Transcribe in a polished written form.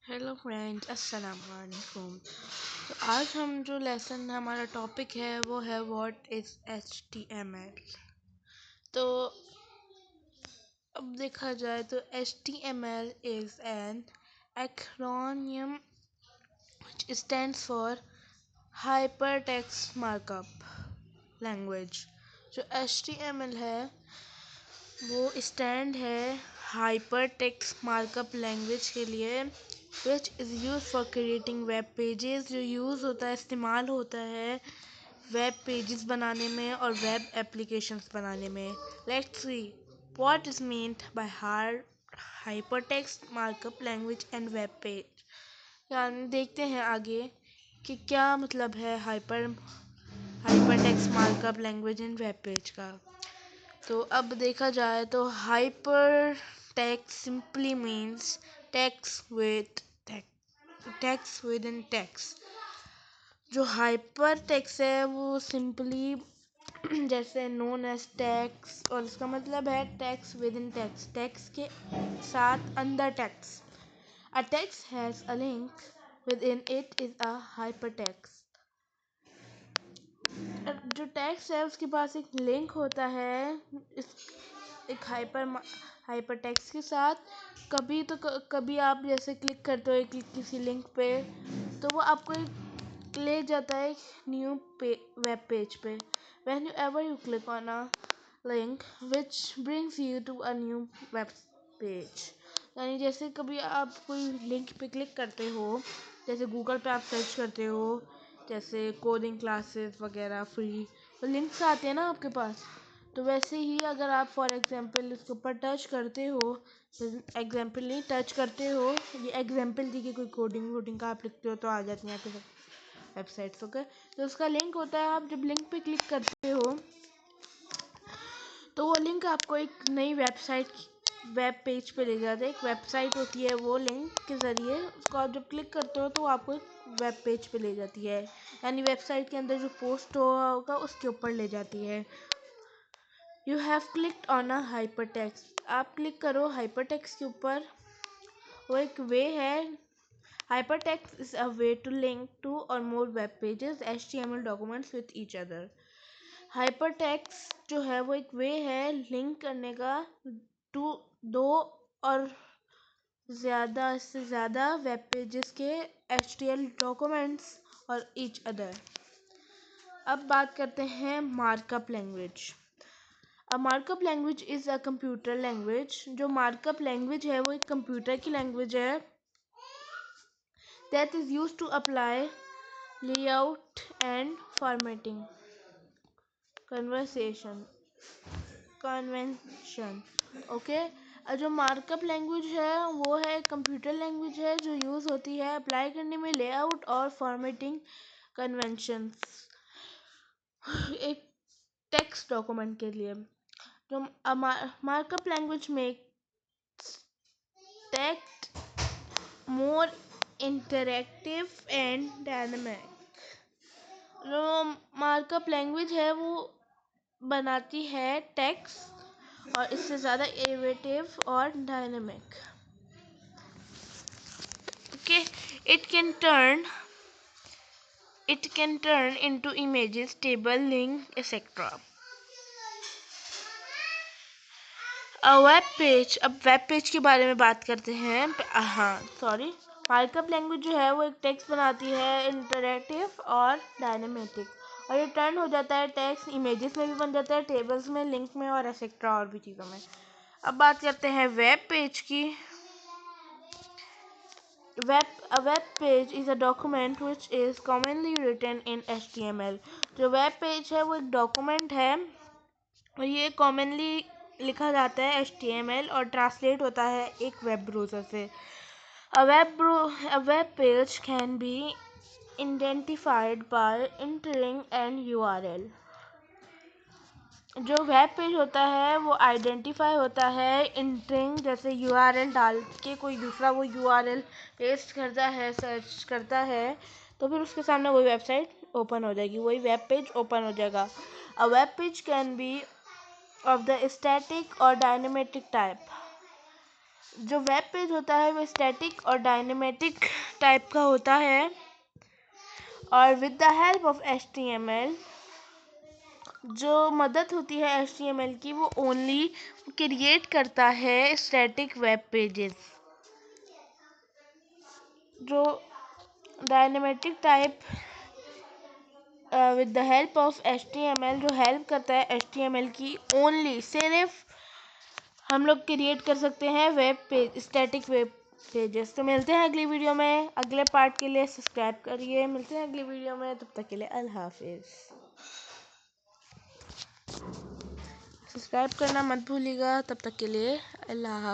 Hello friends, अस्सलाम वालेकुम। तो आज हम जो लेसन हमारा टॉपिक है वो है व्हाट इज़ HTML। तो अब देखा जाए तो HTML is an acromion which stands for Hypertext Markup Language। जो HTML है वो स्टैंड है हाइपर टेक्स्ट मार्कअप लैंग्वेज के लिए, which is use for creating web pages. जो यूज़ होता है, इस्तेमाल होता है वेब पेजेस बनाने में और वेब एप्लीकेशंस बनाने में। Let's see what is meant by hyper text markup language and web page. यानी देखते हैं आगे कि क्या मतलब है hyper text markup language and web page का। तो अब देखा जाए तो hyper text simply means text with text with in text. जो हाइपर टेक्स्ट है वो सिंपली जैसे नोन एज टेक्स्ट, और इसका मतलब है text with in text, text के साथ अंदर text. A text has a link with in it is a hypertext. जो टेक्स्ट है उसके पास एक लिंक होता है इस एक हाइपर टेक्स्ट के साथ। कभी आप जैसे क्लिक करते हो किसी लिंक पे, तो वो आपको एक ले जाता है न्यू वेब पेज पे। When you ever you click on a link which brings you to a new web page. यानी जैसे कभी आप कोई लिंक पे क्लिक करते हो, जैसे गूगल पे आप सर्च करते हो जैसे कोडिंग क्लासेस वगैरह फ्री, तो लिंक्स आते हैं ना आपके पास। तो वैसे ही अगर आप फॉर एग्जांपल इसके ऊपर टच करते हो, एग्जांपल नहीं टच करते हो, ये एग्जांपल दी कि कोई कोडिंग वोडिंग का आप लिखते हो तो आ जाती हैं आपके वेबसाइट्स। ओके, तो उसका लिंक होता है, आप जब लिंक पे क्लिक करते हो तो वो लिंक आपको एक नई वेब पेज पे ले जाता है। एक वेबसाइट होती है, वो लिंक के ज़रिए उसको आप जब क्लिक करते हो तो वो आपको एक वेब पेज पे ले जाती है। यानी वेबसाइट के अंदर जो पोस्ट हुआ होगा उसके ऊपर ले जाती है। You have clicked on a hypertext. आप क्लिक करो हाइपर टेक्स्ट के ऊपर। वो एक वे है। Hypertext is a way to link two और more web pages HTML documents with each other. Hypertext जो है वो एक वे है लिंक करने का टू दो और ज़्यादा से ज़्यादा वेब पेजेस के HTML डॉक्यूमेंट्स और ईच अदर। अब बात करते हैं markup language. A markup language is a computer language. जो मार्कअप लैंग्वेज है वो एक कंप्यूटर की लैंग्वेज है that is use to apply layout and formatting conversation convention. Okay, जो मार्कअप लैंग्वेज है वो है कंप्यूटर लैंग्वेज है जो यूज़ होती है अप्लाई करने में लेआउट और फॉर्मेटिंग कन्वेंशंस एक टेक्स्ट डॉक्यूमेंट के लिए। जो मार्कअप लैंग्वेज में text more interactive and dynamic. जो मार्कअप लैंग्वेज है वो बनाती है टेक्स्ट और इससे ज़्यादा इनोवेटिव और dynamic. Okay, it can turn it can turn into images, table, link etcetera. Web page. अब वेब पेज के बारे में बात करते हैं। हाँ सॉरी, मार्कअप लैंग्वेज जो है वो एक टेक्स्ट बनाती है इंटरेक्टिव और डायनेमेटिक, और ये टर्न हो जाता है टेक्स्ट इमेजेस में भी बन जाता है, टेबल्स में, लिंक में और एक्सेट्रा और भी चीज़ों में। अब बात करते हैं वेब पेज की। A web page is a document which is commonly written in HTML। जो वेब पेज है वो एक डॉक्यूमेंट है और ये कॉमनली लिखा जाता है HTML और ट्रांसलेट होता है एक वेब ब्राउज़र से। A web page can be identified by entering an URL। जो वेब पेज होता है वो आइडेंटिफाई होता है इंटरिंग, जैसे URL डाल के कोई दूसरा वो URL पेस्ट करता है, सर्च करता है, तो फिर उसके सामने वही वेबसाइट ओपन हो जाएगी, वही वेब पेज ओपन हो जाएगा। A web page can be of the static और डायनेमिक टाइप। जो वेब पेज होता है वो स्टैटिक और डायनेमिक टाइप का होता है, और with the help of HTML जो मदद होती है HTML की, वो ओनली क्रिएट करता है स्टैटिक वेब पेजेस। जो dynamic type with the help of HTML जो हेल्प करता है HTML की, ओनली सिर्फ हम लोग क्रिएट कर सकते हैं web page, static web pages. तो मिलते हैं अगली वीडियो में, अगले पार्ट के लिए सब्सक्राइब करिए। मिलते हैं अगली वीडियो में, तब तक के लिए अल्लाह हाफिज़। सब्सक्राइब करना मत भूलिएगा, तब तक के लिए अल्लाह हाफिज़।